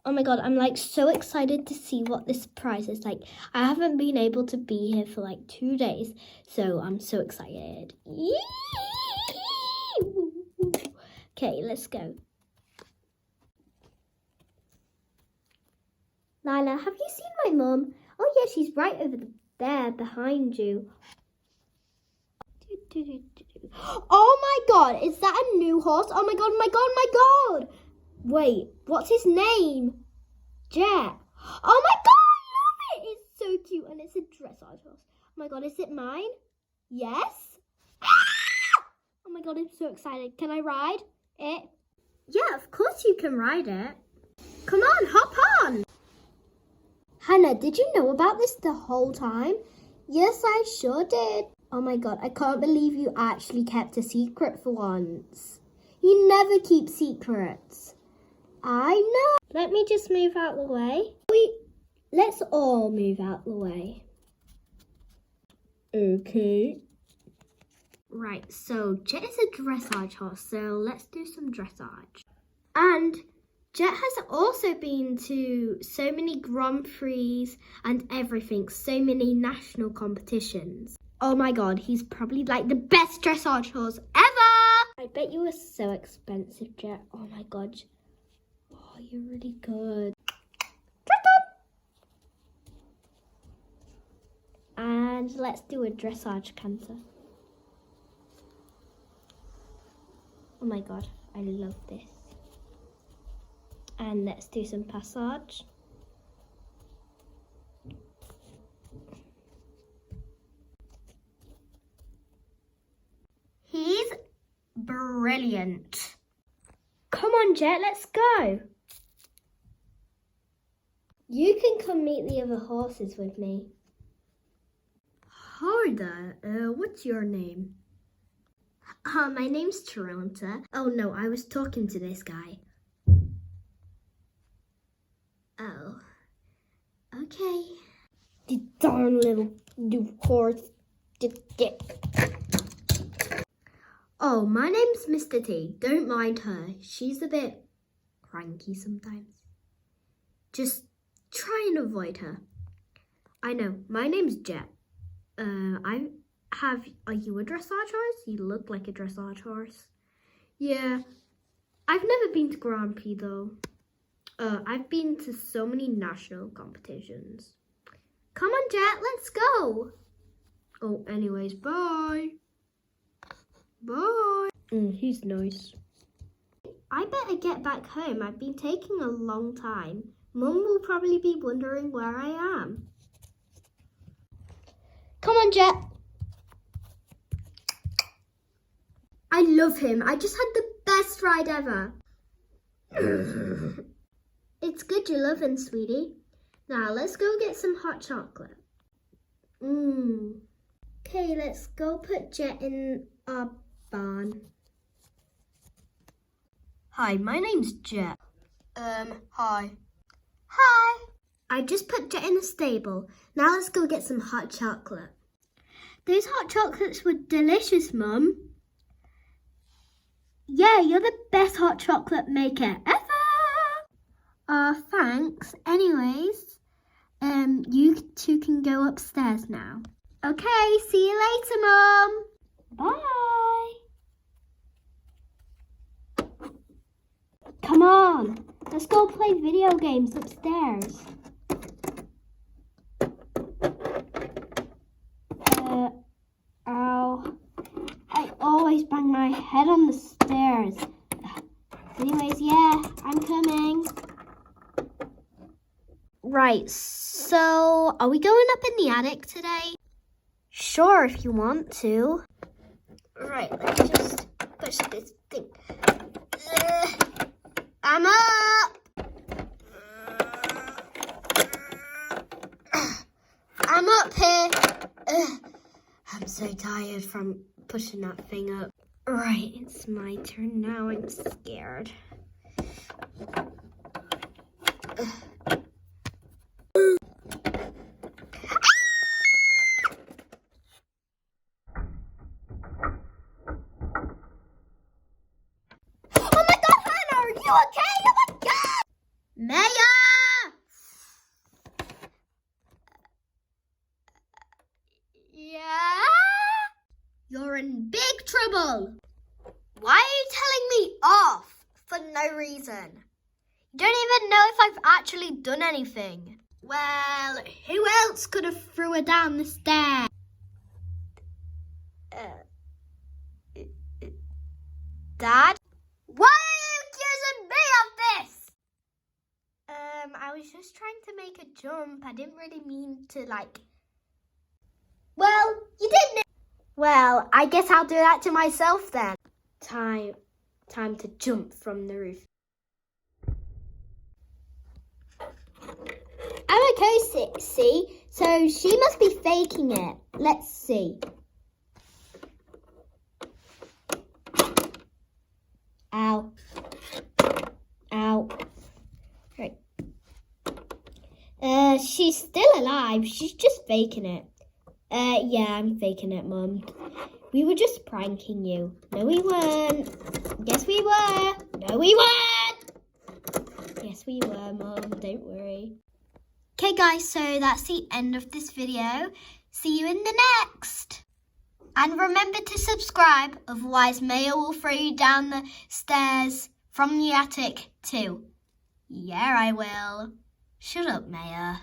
Oh my god, I'm like so excited to see what this surprise is. Like, I haven't been able to be here for like 2 days, so I'm so excited. Okay, let's go. Lila, have you seen my mum? Oh yeah, she's right over there behind you. Oh my god, is that a new horse? Oh my god, my god, my god! Wait, what's his name? Jet. Oh my god, I love it! It's so cute and it's a dressage horse. Oh my god, is it mine? Yes? Oh my god, I'm so excited. Can I ride it? Yeah, of course you can ride it. Come on, hop on! Hannah, did you know about this the whole time? Yes, I sure did. Oh my god, I can't believe you actually kept a secret for once. You never keep secrets. I know. Let me just move out the way. Let's all move out the way. Okay. Right, so Jet is a dressage horse, so let's do some dressage. And Jet has also been to so many Grand Prix and everything, so many national competitions. Oh my god, he's probably like the best dressage horse ever! I bet you were so expensive, Jet. Oh my god. Oh, you're really good. And let's do a dressage canter. Oh my god, I love this. And let's do some passage. He's brilliant. Come on, Jet, let's go. You can come meet the other horses with me. Hi there, what's your name? My name's Toronto. Oh no, I was talking to this guy. Oh, okay. The darn little horse. Oh, my name's Mr. T. Don't mind her. She's a bit cranky sometimes. Just try and avoid her. I know, my name's Jet. Are you a dressage horse? You look like a dressage horse. Yeah, I've never been to Grand Prix though. I've been to so many national competitions. Come on, Jet, let's go. Oh, anyways, bye. Bye. He's nice. I better get back home. I've been taking a long time. Mum will probably be wondering where I am. Come on, Jet. I love him. I just had the best ride ever. It's good you love him, sweetie. Now, let's go get some hot chocolate. Okay, let's go put Jet in our barn. Hi, my name's Jet. Hi. Hi. I just put Jet in the stable. Now let's go get some hot chocolate. Those hot chocolates were delicious, Mum. Yeah, you're the best hot chocolate maker ever. Thanks. Anyways, you two can go upstairs now. Okay, see you later, Mum. Bye. Come on, let's go play video games upstairs. Ow. I always bang my head on the stairs. Anyways, yeah, I'm coming. Right, so are we going up in the attic today? Sure, if you want to. Right, let's just push this thing. I'm up! I'm up here. I'm so tired from pushing that thing up. Right, it's my turn now. I'm scared. Oh my god, Hannah, are you okay? Oh my god! Maya! awful. Why are you telling me off for no reason? You don't even know if I've actually done anything. Well, who else could have threw her down the stairs? Dad? Why are you accusing me of this? I was just trying to make a jump. I didn't really mean to, Well, you didn't. Well, I guess I'll do that to myself then. Time to jump from the roof. Oh, okay, see? So she must be faking it. Let's see. Ow. Ow. Right. She's still alive. She's just faking it. Yeah, I'm faking it, Mum. We were just pranking you. No, we weren't. Yes, we were. No, we weren't. Yes, we were, Mum. Don't worry. Okay, guys, so that's the end of this video. See you in the next. And remember to subscribe, otherwise Maya will throw you down the stairs from the attic too. Yeah, I will. Shut up, Maya.